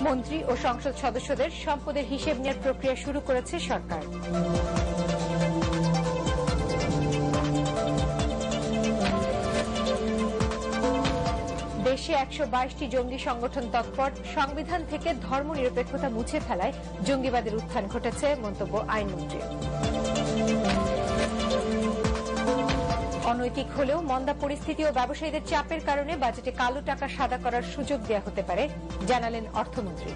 মন্ত্রী ও সংসদ সদস্যদের সম্পদের হিসেব নেওয়ার প্রক্রিয়া শুরু করেছে সরকার। দেশে ১২২টি জঙ্গি সংগঠন তৎপর, সংবিধান থেকে ধর্মনিরপেক্ষতা মুছে ফেলায় জঙ্গিবাদের উত্থান ঘটেছে, মন্তব্য আইনমন্ত্রী। অনৈতিক হলেও মন্দা পরিস্থিতি ও ব্যবসায়ীদের চাপের কারণে বাজেটে কালো টাকা সাদা করার সুযোগ দেওয়া হতে পারে, জানালেন অর্থমন্ত্রী।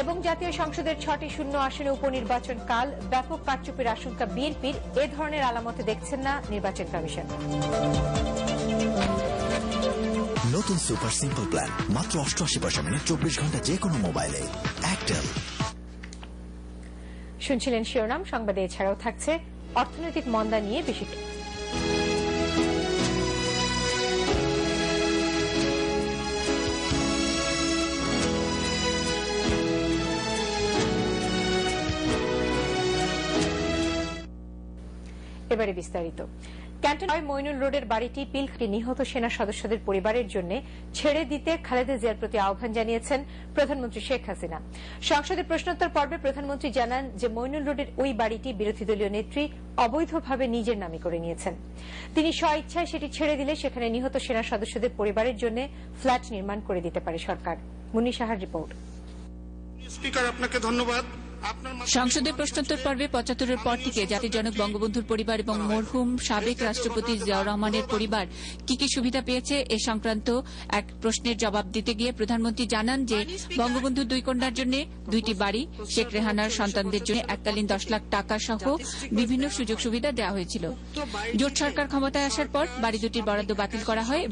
এবং জাতীয় সংসদের ৬টি শূন্য আসনে উপনির্বাচন কাল, ব্যাপক কারচুপির আশঙ্কা বিএনপির, এ ধরনের আলামতে দেখছেন না নির্বাচন কমিশন। নতুন সুপার সিম্পল প্ল্যান, মাত্র ৮৮ পয়সা মানে ২৪ ঘন্টা যে কোনো মোবাইলে। এয়ারটেল। শুনছিলেন শিরোনাম, সংবাদে এছাড়াও থাকছে অর্থনৈতিক মন্দা নিয়ে বেশি। এবারে বিস্তারিত। ক্যান্টনমেন্ট মইনুল রোডের বাড়িটি পিলখালী নিহত সেনা সদস্যদের পরিবারের জন্য ছেড়ে দিতে খালেদা জিয়ার প্রতি আহ্বান জানিয়েছেন প্রধানমন্ত্রী শেখ হাসিনা। সংসদে প্রশ্নোত্তর পর্বে প্রধানমন্ত্রী জানান যে মইনুল রোডের ওই বাড়িটি বিরোধী দলীয় নেত্রী অবৈধভাবে নিজের নামে করে নিয়েছেন। তিনি স্বইচ্ছায় সেটি ছেড়ে দিলে সেখানে নিহত সেনা সদস্যদের পরিবারের জন্য ফ্ল্যাট নির্মাণ করে দিতে পারে সরকার। মুন্নি সাহার রিপোর্ট। স্পিকার, আপনাকে ধন্যবাদ। সংসদে প্রশ্নোত্তর পর্বে ৭৫-এর পর থেকে জাতির জনক বঙ্গবন্ধুর পরিবার এবং মরহুম সাবেক রাষ্ট্রপতি জিয়াউর রহমানের পরিবার কি কি সুবিধা পেয়েছে এ সংক্রান্ত এক প্রশ্নের জবাব দিতে গিয়ে প্রধানমন্ত্রী জানান যে বঙ্গবন্ধুর ২ কন্যার জন্য ২টি বাড়ি, শেখ রেহানার সন্তানদের জন্য এককালীন ১০ লাখ টাকা সহ বিভিন্ন সুযোগ সুবিধা দেওয়া হয়েছিল। জোট সরকার ক্ষমতায় আসার পর বাড়ি দুটির বরাদ্দ বাতিল করা হয়।